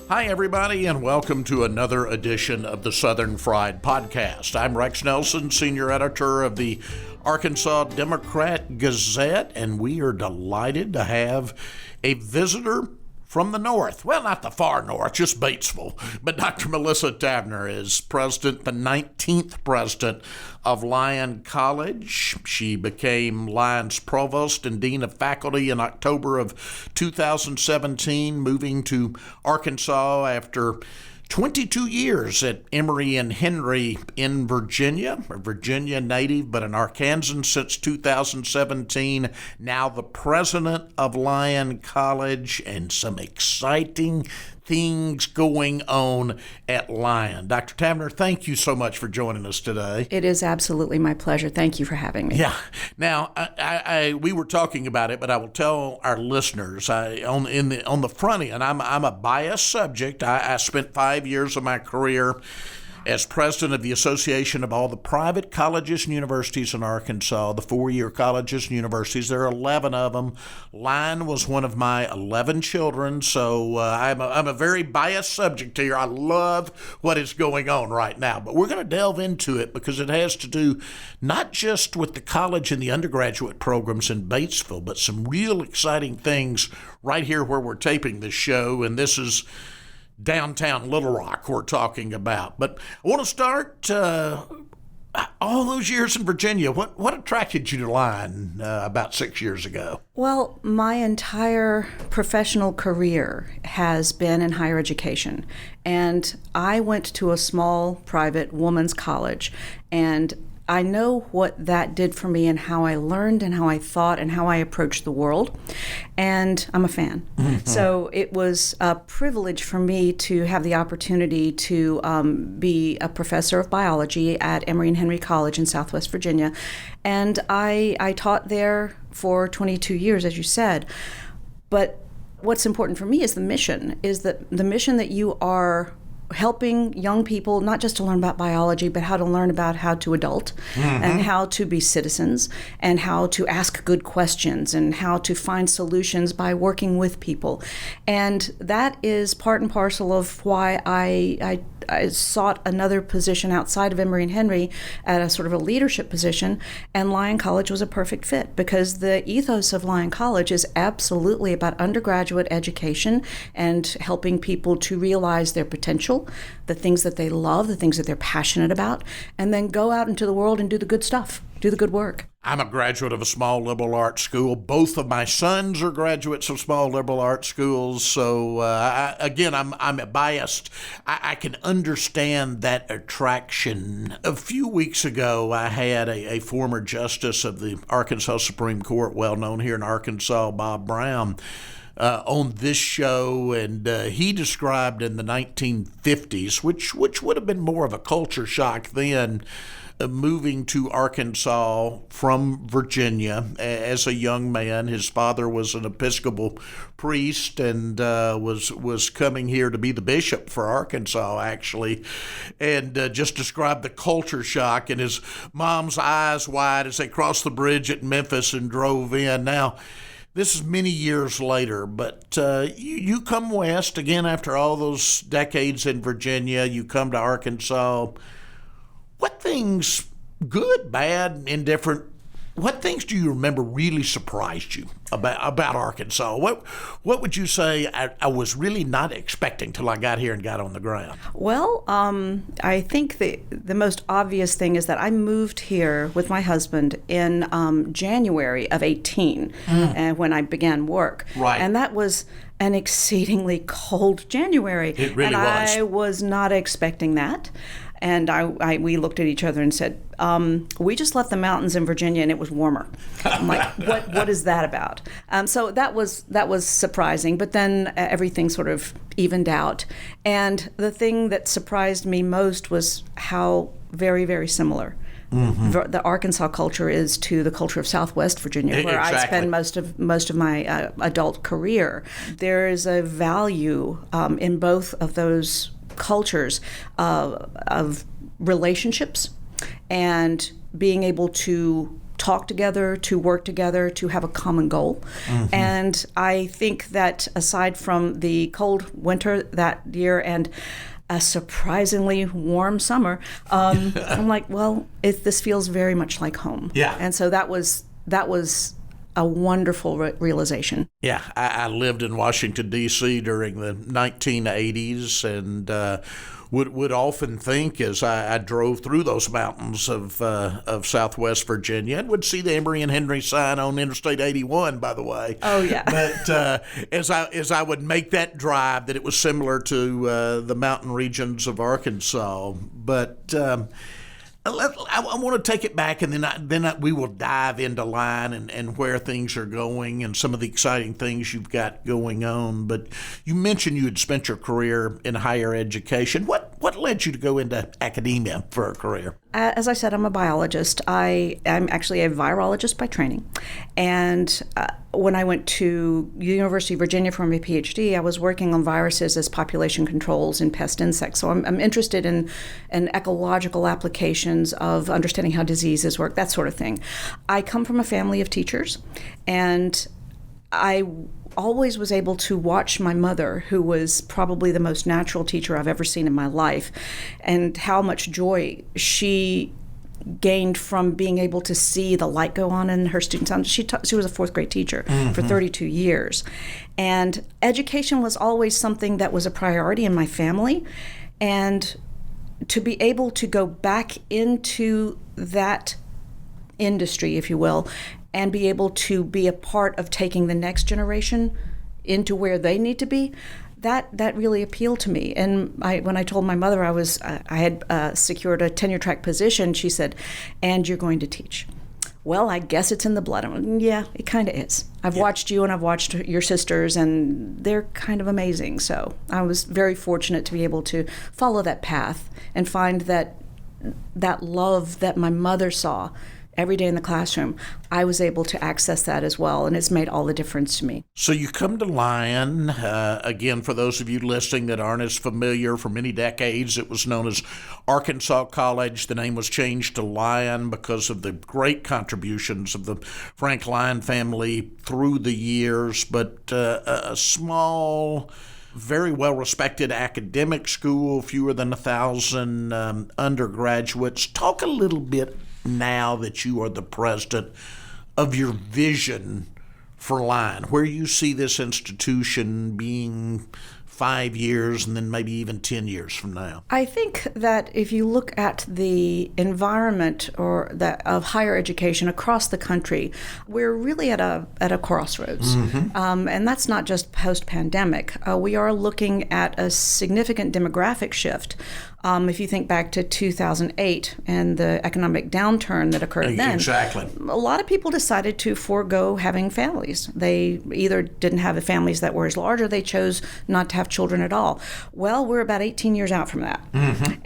Hi, everybody, and welcome to another edition of the Southern Fried Podcast. I'm Rex Nelson, senior editor of the Arkansas Democrat Gazette, and we are delighted to have a visitor from the north. Well, not the far north, just Batesville. But Dr. Melissa Taverner is the 19th president of Lyon College. She became Lyon's provost and dean of faculty in October of 2017, moving to Arkansas after 22 years at Emory and Henry in Virginia, a Virginia native, but an Arkansan since 2017. Now the president of Lyon College, and some exciting things going on at Lyon. Dr. Taverner, thank you so much for joining us today. It is absolutely my pleasure. Thank you for having me. Yeah. Now, we were talking about it, but I will tell our listeners on the front end, I'm a biased subject. I spent 5 years of my career as president of the Association of all the private colleges and universities in Arkansas, the four-year colleges and universities. There are 11 of them. Lyon was one of my 11 children, so I'm a very biased subject here. I love what is going on right now, but we're going to delve into it because it has to do not just with the college and the undergraduate programs in Batesville, but some real exciting things right here where we're taping this show, and this is downtown Little Rock we're talking about. But I want to start all those years in Virginia. What attracted you to Lyon about 6 years ago? Well, my entire professional career has been in higher education. And I went to a small private women's college, and I know what that did for me and how I learned and how I thought and how I approached the world. And I'm a fan. Mm-hmm. So it was a privilege for me to have the opportunity to be a professor of biology at Emory and Henry College in Southwest Virginia. And I taught there for 22 years, as you said. But what's important for me is the mission that you are helping young people not just to learn about biology, but how to learn about how to adult, mm-hmm. and how to be citizens, and how to ask good questions, and how to find solutions by working with people. And that is part and parcel of why I sought another position outside of Emory and Henry at a sort of a leadership position, and Lyon College was a perfect fit because the ethos of Lyon College is absolutely about undergraduate education and helping people to realize their potential, the things that they love, the things that they're passionate about, and then go out into the world and do the good stuff, do the good work. I'm a graduate of a small liberal arts school. Both of my sons are graduates of small liberal arts schools. So, I'm biased. I can understand that attraction. A few weeks ago, I had a former justice of the Arkansas Supreme Court, well known here in Arkansas, Bob Brown, on this show, and he described in the 1950s, which would have been more of a culture shock then, moving to Arkansas from Virginia as a young man. His father was an Episcopal priest and was coming here to be the bishop for Arkansas, actually, and just described the culture shock and his mom's eyes wide as they crossed the bridge at Memphis and drove in. Now, this is many years later, but you come west again after all those decades in Virginia. You come to Arkansas. What things, good, bad, indifferent, what things do you remember really surprised you about Arkansas? What would you say I was really not expecting till I got here and got on the ground? Well, I think the most obvious thing is that I moved here with my husband in January of 18 when I began work. Right. And that was an exceedingly cold January. It really was. I was not expecting that. And we looked at each other and said, we just left the mountains in Virginia and it was warmer. I'm like, what is that about? So that was surprising, but then everything sort of evened out. And the thing that surprised me most was how very, very similar the Arkansas culture is to the culture of Southwest Virginia, where exactly. I spend most of my adult career. There is a value in both of those cultures of relationships and being able to talk together, to work together, to have a common goal. And I think that aside from the cold winter that year and a surprisingly warm summer, I'm like, well, this feels very much like home. Yeah. And so that was a wonderful realization. Yeah, I lived in Washington, D.C. during the 1980s, and would often think as I drove through those mountains of Southwest Virginia, and would see the Emory and Henry sign on Interstate 81, by the way. Oh, yeah. But as I would make that drive, that it was similar to the mountain regions of Arkansas. But I want to take it back, and then we will dive into Lyon and where things are going and some of the exciting things you've got going on. But you mentioned you had spent your career in higher education. What led you to go into academia for a career? As I said, I'm a biologist. I'm actually a virologist by training. And when I went to University of Virginia for my PhD, I was working on viruses as population controls in pest insects. So I'm interested in ecological applications of understanding how diseases work, that sort of thing. I come from a family of teachers, and I always was able to watch my mother, who was probably the most natural teacher I've ever seen in my life, and how much joy she gained from being able to see the light go on in her students. She was a fourth grade teacher for 32 years. And education was always something that was a priority in my family. And to be able to go back into that industry, if you will, and be able to be a part of taking the next generation into where they need to be, that really appealed to me. And when I told my mother I had secured a tenure track position, she said, "And you're going to teach." Well, I guess it's in the blood. I'm like, yeah, it kind of is. I've watched you and I've watched your sisters, and they're kind of amazing. So I was very fortunate to be able to follow that path and find that love that my mother saw every day in the classroom, I was able to access that as well, and it's made all the difference to me. So you come to Lyon, again, for those of you listening that aren't as familiar, for many decades it was known as Arkansas College. The name was changed to Lyon because of the great contributions of the Frank Lyon family through the years, but a small, very well-respected academic school, fewer than 1,000 undergraduates. Talk a little bit now that you are the president of your vision for Lyon, where you see this institution being 5 years and then maybe even 10 years from now. I think that if you look at the environment of higher education across the country, we're really at a crossroads. And that's not just post-pandemic. We are looking at a significant demographic shift. If you think back to 2008 and the economic downturn that occurred then, exactly, a lot of people decided to forego having families. They either didn't have the families that were as large, or they chose not to have children at all. Well, we're about 18 years out from that.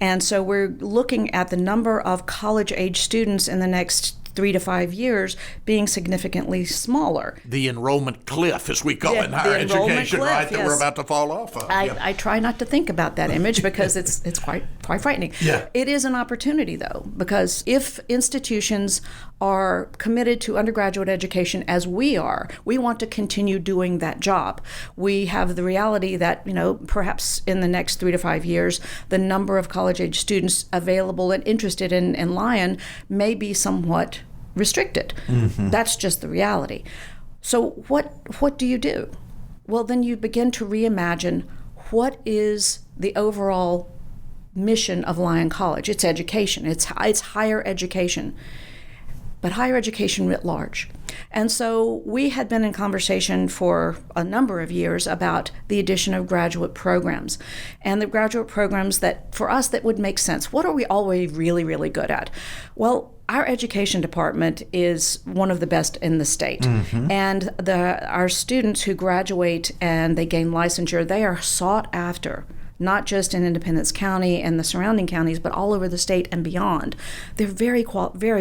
And so we're looking at the number of college-age students in the next 3 to 5 years being significantly smaller. The enrollment cliff, as we call it in higher education, cliff, right, that we're about to fall off of. I try not to think about that image because it's quite frightening. Yeah. It is an opportunity, though, because if institutions are committed to undergraduate education as we are, we want to continue doing that job. We have the reality that, perhaps in the next 3 to 5 years, the number of college-age students available and interested in Lyon may be somewhat restricted. That's just the reality. So what do you do? Well, then you begin to reimagine what is the overall mission of Lyon College. It's education. It's higher education, but higher education writ large. And so we had been in conversation for a number of years about the addition of graduate programs. And the graduate programs that, for us, that would make sense. What are we always really, really good at? Well, our education department is one of the best in the state. And our students who graduate and they gain licensure, they are sought after, not just in Independence County and the surrounding counties, but all over the state and beyond. They're very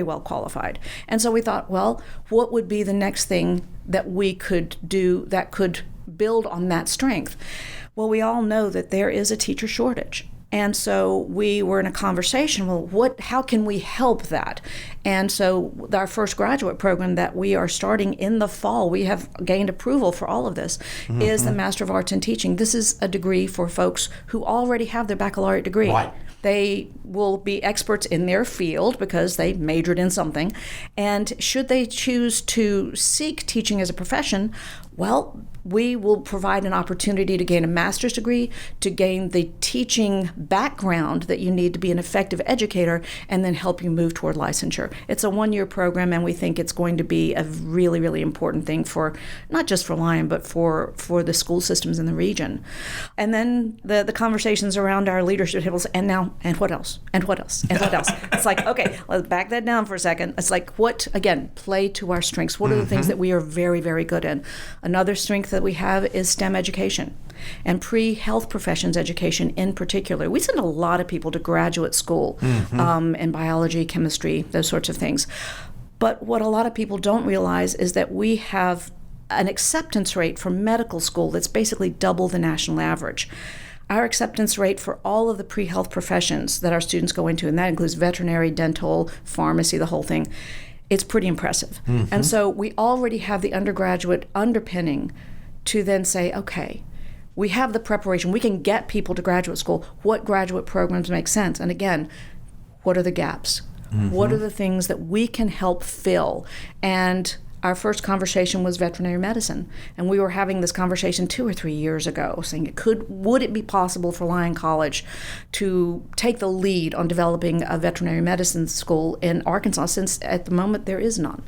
well qualified. And so we thought, well, what would be the next thing that we could do that could build on that strength? Well, we all know that there is a teacher shortage. And so we were in a conversation, well, how can we help that? And so our first graduate program that we are starting in the fall, we have gained approval for all of this, is the Master of Arts in Teaching. This is a degree for folks who already have their baccalaureate degree. Right. They will be experts in their field because they majored in something. And should they choose to seek teaching as a profession, well, we will provide an opportunity to gain a master's degree, to gain the teaching background that you need to be an effective educator, and then help you move toward licensure. It's a one-year program, and we think it's going to be a really, really important thing for not just for Lyon, but for the school systems in the region. And then the conversations around our leadership tables, and what else? And what else? And what else? It's like, okay, let's back that down for a second. It's like, play to our strengths. What are the things that we are very, very good in? Another strength that we have is STEM education and pre-health professions education in particular. We send a lot of people to graduate school in biology, chemistry, those sorts of things. But what a lot of people don't realize is that we have an acceptance rate for medical school that's basically double the national average. Our acceptance rate for all of the pre-health professions that our students go into, and that includes veterinary, dental, pharmacy, the whole thing, it's pretty impressive. And so we already have the undergraduate underpinning to then say, okay, we have the preparation. We can get people to graduate school. What graduate programs make sense? And again, what are the gaps? What are the things that we can help fill? And our first conversation was veterinary medicine. And we were having this conversation 2 or 3 years ago, saying, would it be possible for Lyon College to take the lead on developing a veterinary medicine school in Arkansas, since at the moment there is none?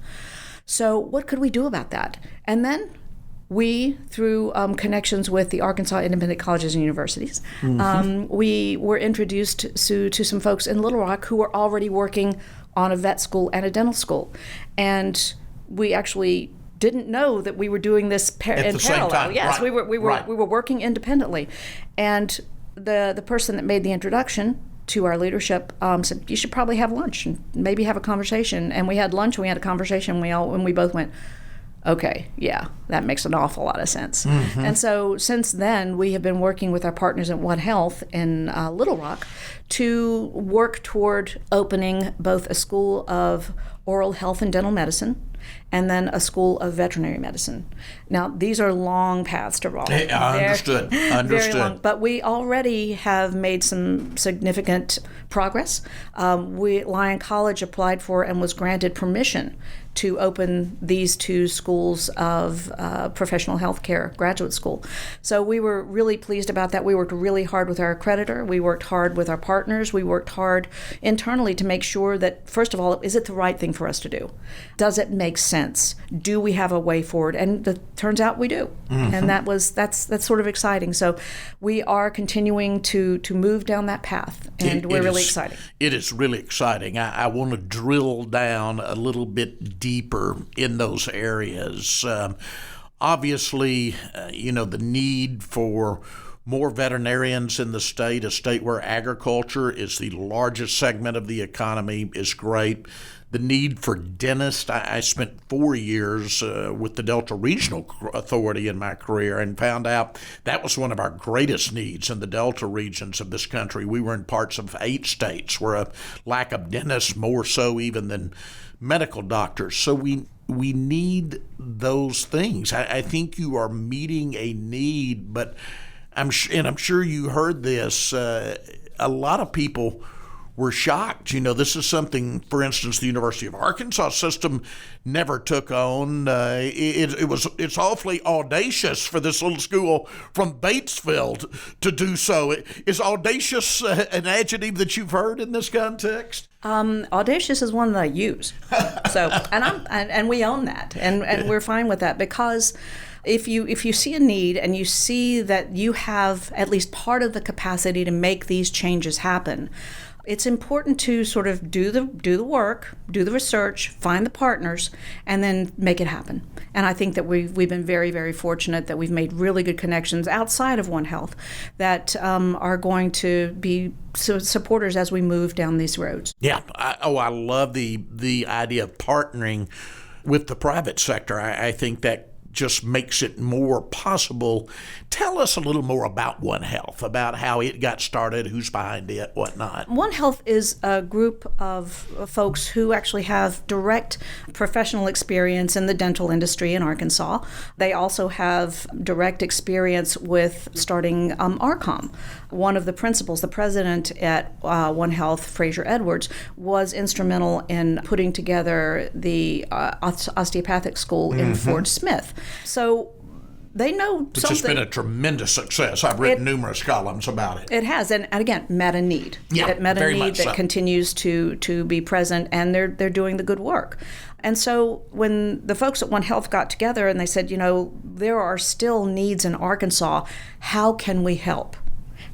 So what could we do about that? And then we, through connections with the Arkansas Independent Colleges and Universities, we were introduced to some folks in Little Rock who were already working on a vet school and a dental school. And we actually didn't know that we were doing this in parallel. Same time. Yes, Right. we were working independently. And the person that made the introduction to our leadership said, you should probably have lunch and maybe have a conversation. And we had lunch and we had a conversation and we both went, okay, yeah, that makes an awful lot of sense. And so since then, we have been working with our partners at One Health in Little Rock to work toward opening both a school of oral health and dental medicine and then a school of veterinary medicine. Now, these are long paths to walk. Understood. Very long, but we already have made some significant progress. Lyon College applied for and was granted permission to open these 2 schools of professional health care graduate school. So we were really pleased about that. We worked really hard with our accreditor. We worked hard with our partners. We worked hard internally to make sure that, first of all, is it the right thing for us to do? Does it make sense? Do we have a way forward? And it turns out we do. And that's sort of exciting. So we are continuing to move down that path, and we're really excited. It is really exciting. I want to drill down a little bit deeper in those areas. Obviously, the need for more veterinarians in the state, a state where agriculture is the largest segment of the economy, is great. The need for dentists. I spent 4 years with the Delta Regional Authority in my career and found out that was one of our greatest needs in the Delta regions of this country. We were in parts of 8 states where a lack of dentists, more so even than medical doctors. So we need those things. I think you are meeting a need, but I'm sure you heard this. A lot of people were shocked. This is something, for instance, the University of Arkansas system never took on. It's awfully audacious for this little school from Batesville to do so. Is audacious an adjective that you've heard in this context? Audacious is one that I use. So, and we own that, and we're fine with that, because if you see a need and you see that you have at least part of the capacity to make these changes happen, it's important to sort of do the work, do the research, find the partners, and then make it happen. And I think that we've been very, very fortunate that we've made really good connections outside of One Health that are going to be supporters as we move down these roads. Yeah. I love the idea of partnering with the private sector. I think that just makes it more possible. Tell us a little more about One Health, about how it got started, who's behind it, whatnot. One Health is a group of folks who actually have direct professional experience in the dental industry in Arkansas. They also have direct experience with starting ARCOM. One of the principals, the president at One Health, Fraser Edwards, was instrumental in putting together the osteopathic school in Fort Smith. So they know Which something. has been a tremendous success. I've written numerous columns about it. It has, and again, met a need. Yeah, It met a very need much that so. continues to be present, and they're doing the good work. And so when the folks at One Health got together and they said, there are still needs in Arkansas, how can we help?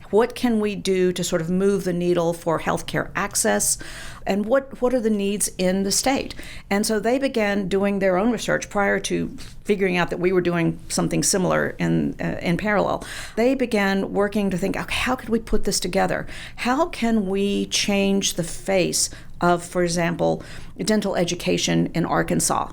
What can we do to sort of move the needle for healthcare access? And what are the needs in the state? And so they began doing their own research prior to figuring out that we were doing something similar in parallel. They began working to think, okay, how could we put this together? How can we change the face of, for example, dental education in Arkansas?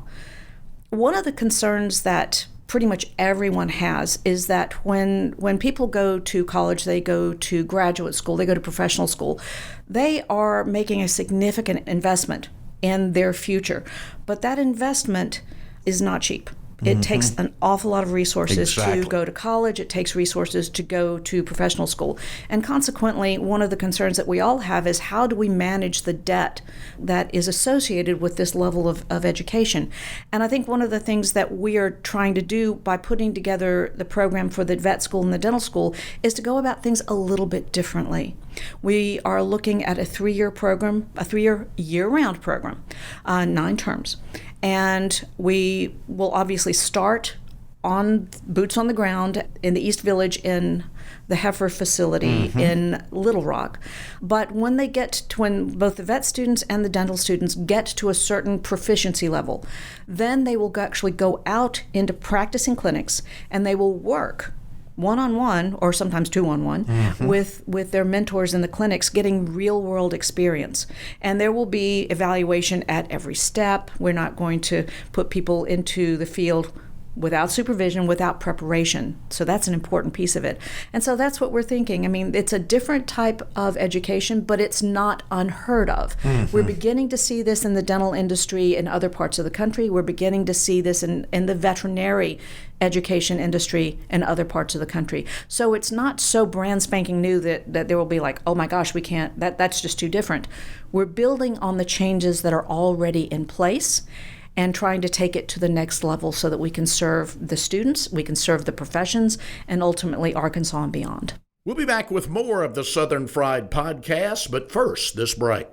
One of the concerns that pretty much everyone has is that when people go to college, they go to graduate school, they go to professional school, they are making a significant investment in their future. But that investment is not cheap. It takes an awful lot of resources to go to college. It takes resources to go to professional school. And consequently, one of the concerns that we all have is how do we manage the debt that is associated with this level of education? And I think one of the things that we are trying to do by putting together the program for the vet school and the dental school is to go about things a little bit differently. We are looking at a 3-year program, a 3-year year-round program, 9 terms. And we will obviously start on boots on the ground in the East Village in the Heifer facility in Little Rock. But when both the vet students and the dental students get to a certain proficiency level, then they will actually go out into practicing clinics and they will work one-on-one or sometimes two-on-one with their mentors in the clinics, getting real-world experience. And there will be evaluation at every step. We're not going to put people into the field without supervision, without preparation. So that's an important piece of it. And so that's what we're thinking. I mean, it's a different type of education, but it's not unheard of. We're beginning to see this in the dental industry in other parts of the country. We're beginning to see this in the veterinary education industry in other parts of the country. So it's not so brand spanking new that there will be like, oh my gosh, we can't, that's just too different. We're building on the changes that are already in place and trying to take it to the next level so that we can serve the students, we can serve the professions, and ultimately Arkansas and beyond. We'll be back with more of the Southern Fried Podcast, but first, this break.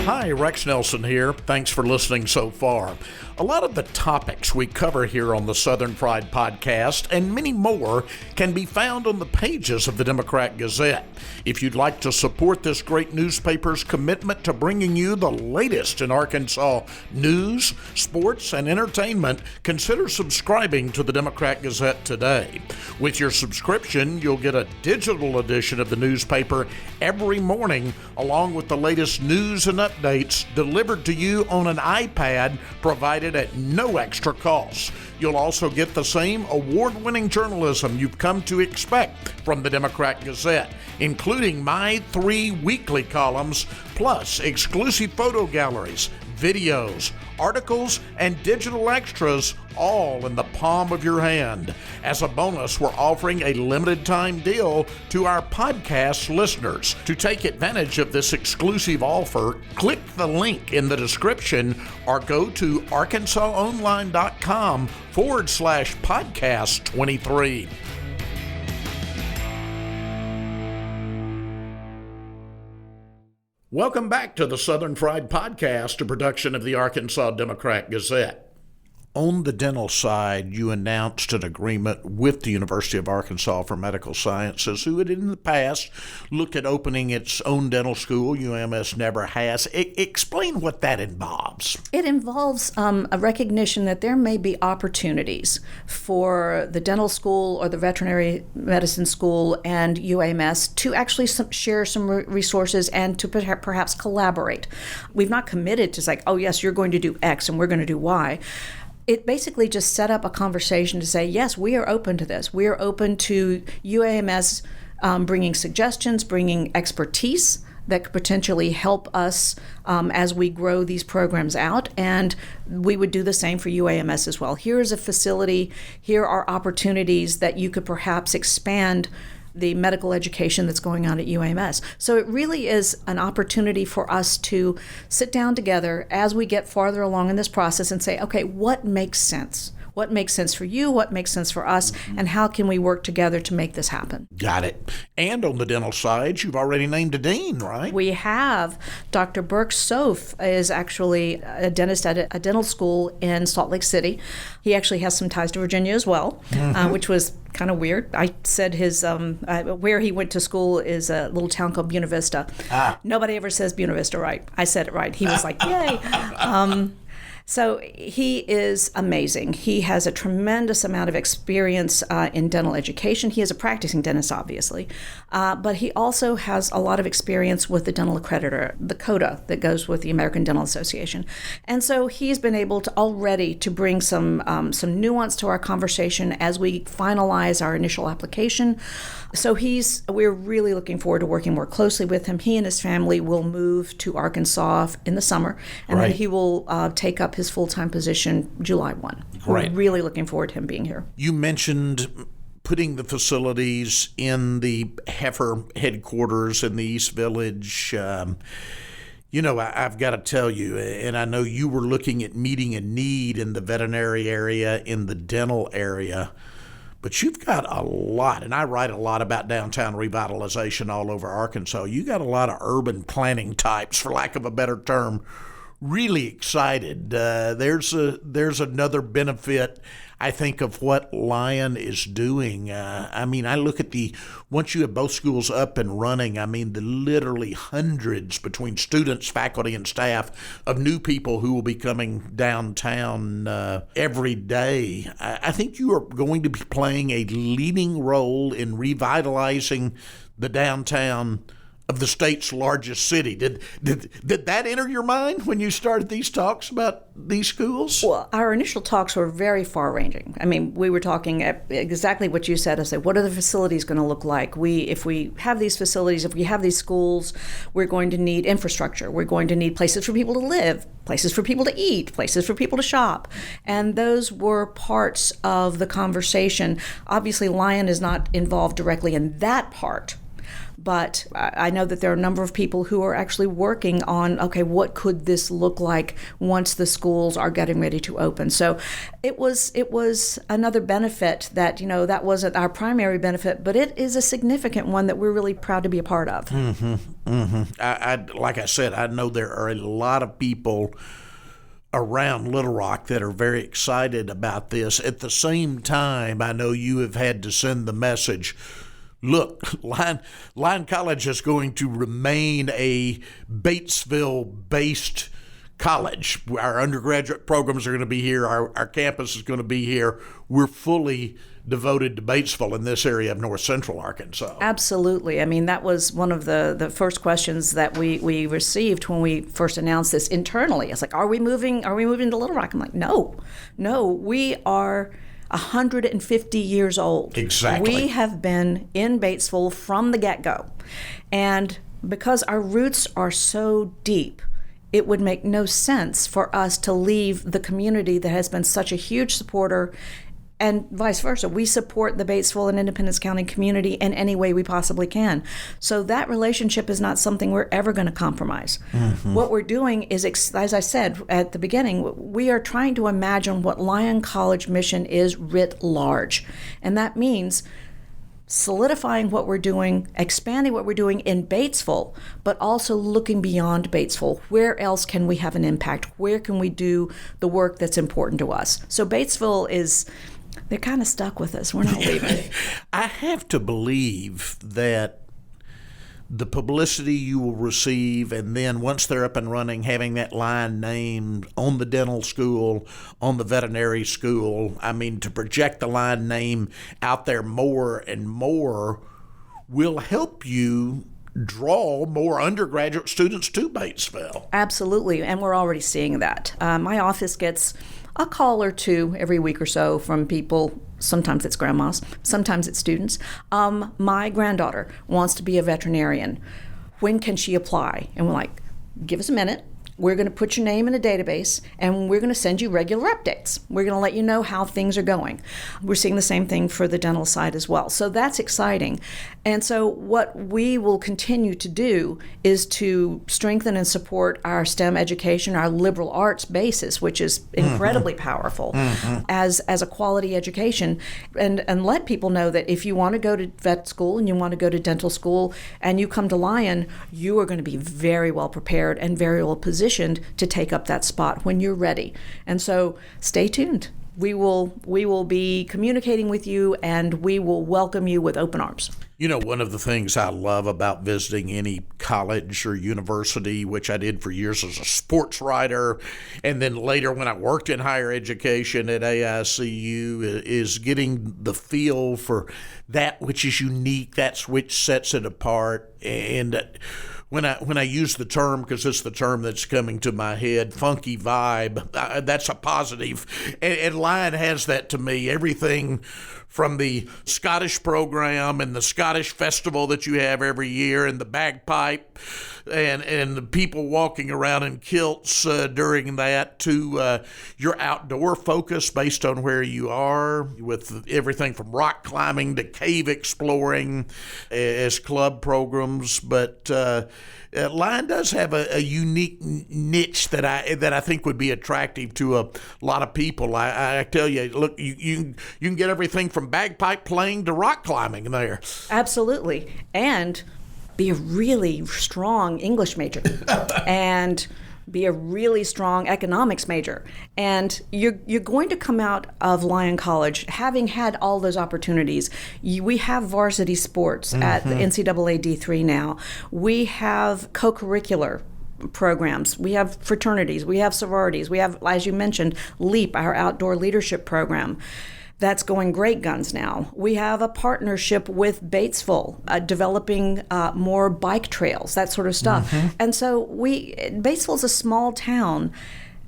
Hi, Rex Nelson here. Thanks for listening so far. A lot of the topics we cover here on the Southern Fried Podcast and many more can be found on the pages of the Democrat Gazette. If you'd like to support this great newspaper's commitment to bringing you the latest in Arkansas news, sports, and entertainment, consider subscribing to the Democrat Gazette today. With your subscription, you'll get a digital edition of the newspaper every morning, along with the latest news and updates delivered to you on an iPad provided at no extra cost. You'll also get the same award-winning journalism you've come to expect from the Democrat Gazette, including my 3 weekly columns, plus exclusive photo galleries, videos, articles, and digital extras, all in the palm of your hand. As a bonus, we're offering a limited time deal to our podcast listeners. To take advantage of this exclusive offer, click the link in the description or go to arkansasonline.com/podcast23. Welcome back to the Southern Fried Podcast, a production of the Arkansas Democrat Gazette. on the dental side, you announced an agreement with the University of Arkansas for Medical Sciences, who had in the past looked at opening its own dental school. UAMS never has. Explain what that involves. It involves a recognition that there may be opportunities for the dental school or the veterinary medicine school and UAMS to actually share some resources and to perhaps collaborate. We've not committed to say, oh yes, you're going to do X and we're going to do Y. It basically just set up a conversation to say, yes, we are open to this. We are open to UAMS bringing suggestions, bringing expertise that could potentially help us as we grow these programs out. And we would do the same for UAMS as well. Here is a facility. Here are opportunities that you could perhaps expand the medical education that's going on at UAMS. So it really is an opportunity for us to sit down together as we get farther along in this process and say, okay, what makes sense? What makes sense for you? What makes sense for us? And how can we work together to make this happen? Got it. And on the dental side, you've already named a dean, right? We have. Dr. Burke Soph is actually a dentist at a dental school in Salt Lake City. He actually has some ties to Virginia as well, which was kind of weird. I said his where he went to school is a little town called Buena Vista. Nobody ever says Buena Vista right. I said it right. He was like, yay. So he is amazing. He has a tremendous amount of experience in dental education. He is a practicing dentist, obviously, but he also has a lot of experience with the dental accreditor, the CODA that goes with the American Dental Association. And so he's been able to already to bring some nuance to our conversation as we finalize our initial application. So we're really looking forward to working more closely with him. He and his family will move to Arkansas in the summer, and then he will take up his full-time position July 1. Right. We're really looking forward to him being here. You mentioned putting the facilities in the Heifer headquarters in the East Village. I've got to tell you, and I know you were looking at meeting a need in the veterinary area, in the dental area, but you've got a lot, and I write a lot about downtown revitalization all over Arkansas. You got a lot of urban planning types, for lack of a better term, really excited. There's another benefit, I think, of what Lyon is doing. I look at once you have both schools up and running, the literally hundreds between students, faculty, and staff of new people who will be coming downtown every day. I think you are going to be playing a leading role in revitalizing the downtown of the state's largest city. Did that enter your mind when you started these talks about these schools? Well, our initial talks were very far-ranging. We were talking exactly what you said. I said, what are the facilities going to look like? If we have these facilities, if we have these schools, we're going to need infrastructure. We're going to need places for people to live, places for people to eat, places for people to shop. And those were parts of the conversation. Obviously, Lyon is not involved directly in that part. But I know that there are a number of people who are actually working on, okay, what could this look like once the schools are getting ready to open? So it was another benefit that wasn't our primary benefit, but it is a significant one that we're really proud to be a part of. Like I said, I know there are a lot of people around Little Rock that are very excited about this. At the same time, I know you have had to send the message, look, Lyon College is going to remain a Batesville-based college. Our undergraduate programs are going to be here. Our campus is going to be here. We're fully devoted to Batesville in this area of north central Arkansas. Absolutely. That was one of the first questions that we received when we first announced this internally. It's like, are we moving to Little Rock? I'm like, no, we are 150 years old. Exactly. We have been in Batesville from the get-go. And because our roots are so deep, it would make no sense for us to leave the community that has been such a huge supporter, and vice versa. We support the Batesville and Independence County community in any way we possibly can. So that relationship is not something we're ever going to compromise. Mm-hmm. What we're doing is, as I said at the beginning, we are trying to imagine what Lyon College mission is writ large. And that means solidifying what we're doing, expanding what we're doing in Batesville, but also looking beyond Batesville. Where else can we have an impact? Where can we do the work that's important to us? So Batesville they're kind of stuck with us. We're not leaving. I have to believe that the publicity you will receive, and then once they're up and running, having that line named on the dental school, on the veterinary school, I mean, to project the line name out there more and more will help you draw more undergraduate students to Batesville. Absolutely, and we're already seeing that. My office gets a call or two every week or so from people. Sometimes it's grandmas, sometimes it's students. My granddaughter wants to be a veterinarian. When can she apply? And we're like, give us a minute. We're going to put your name in a database, and we're going to send you regular updates. We're going to let you know how things are going. We're seeing the same thing for the dental side as well. So that's exciting. And so what we will continue to do is to strengthen and support our STEM education, our liberal arts basis, which is incredibly powerful as a quality education, and let people know that if you want to go to vet school and you want to go to dental school and you come to Lyon, you are going to be very well prepared and very well positioned to take up that spot when you're ready. And so stay tuned. We will be communicating with you, and we will welcome you with open arms. You know, one of the things I love about visiting any college or university, which I did for years as a sports writer, and then later when I worked in higher education at AICU, is getting the feel for that which is unique, that's which sets it apart. And when I use the term, because it's the term that's coming to my head, funky vibe, that's a positive. And Lyon has that to me. Everything from the Scottish program and the Scottish festival that you have every year, and the bagpipe and the people walking around in kilts during that, to your outdoor focus based on where you are, with everything from rock climbing to cave exploring as club programs. But Lyon does have a unique niche that I think would be attractive to a lot of people. I tell you, look, you can get everything from bagpipe playing to rock climbing there. Absolutely. And be a really strong English major and be a really strong economics major. And you're going to come out of Lyon College having had all those opportunities. We have varsity sports at the NCAA D3 now. We have co-curricular programs. We have fraternities. We have sororities. We have, as you mentioned, LEAP, our outdoor leadership program. That's going great guns now. We have a partnership with Batesville, developing more bike trails, that sort of stuff. And so Batesville is a small town,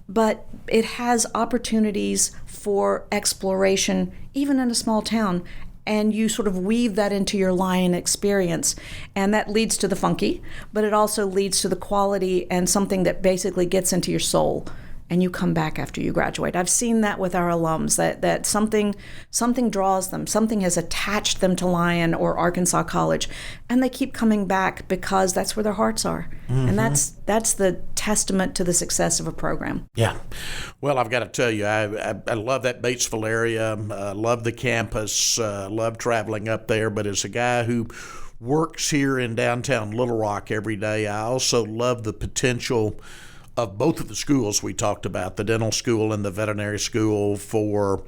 but it has opportunities for exploration, even in a small town. And you sort of weave that into your Lyon experience. And that leads to the funky, but it also leads to the quality and something that basically gets into your soul. And you come back after you graduate. I've seen that with our alums, that something draws them, something has attached them to Lyon or Arkansas College, and they keep coming back because that's where their hearts are. And that's the testament to the success of a program. Yeah. Well, I've got to tell you, I love that Batesville area, love the campus, love traveling up there, but as a guy who works here in downtown Little Rock every day, I also love the potential of both of the schools we talked about, the dental school and the veterinary school, for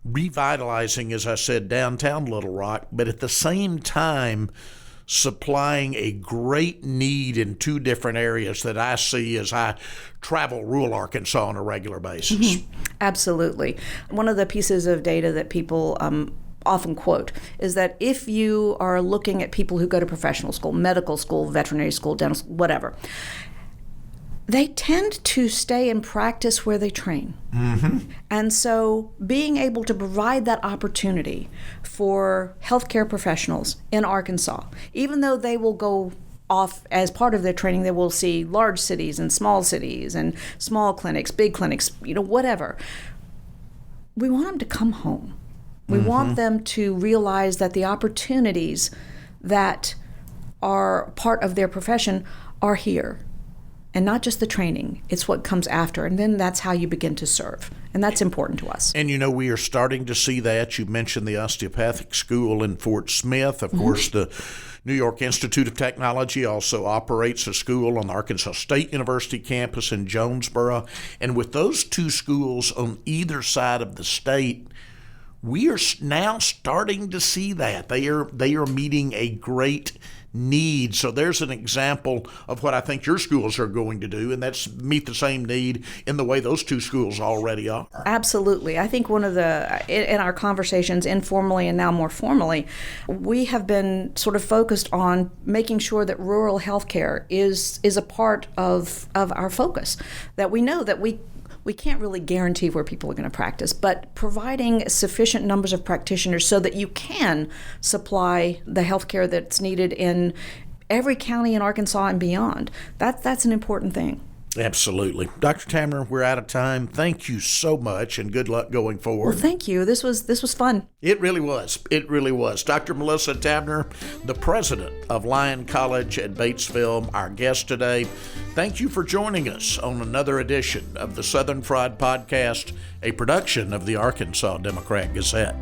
revitalizing, as I said, downtown Little Rock, but at the same time supplying a great need in two different areas that I see as I travel rural Arkansas on a regular basis. Absolutely. One of the pieces of data that people often quote is that if you are looking at people who go to professional school, medical school, veterinary school, dental school, whatever, they tend to stay and practice where they train. And so being able to provide that opportunity for healthcare professionals in Arkansas, even though they will go off as part of their training, they will see large cities and small clinics, big clinics, whatever. We want them to come home. We want them to realize that the opportunities that are part of their profession are here. and not just the training. It's what comes after, and then that's how you begin to serve, and that's important to us. And we are starting to see that. You mentioned the osteopathic school in Fort Smith. Of course, the New York Institute of Technology also operates a school on the Arkansas State University campus in Jonesboro. And with those two schools on either side of the state, we are now starting to see that. They are meeting a great need. So there's an example of what I think your schools are going to do, and that's meet the same need in the way those two schools already are. Absolutely. I think one of in our conversations, informally and now more formally, we have been sort of focused on making sure that rural healthcare is a part of our focus, that we know that we can't really guarantee where people are going to practice, but providing sufficient numbers of practitioners so that you can supply the health care that's needed in every county in Arkansas and beyond. That's an important thing. Absolutely. Dr. Taverner, we're out of time. Thank you so much, and good luck going forward. Well, thank you. This was fun. It really was. It really was. Dr. Melissa Taverner, the president of Lyon College at Batesville, our guest today. Thank you for joining us on another edition of the Southern Fried Podcast, a production of the Arkansas Democrat Gazette.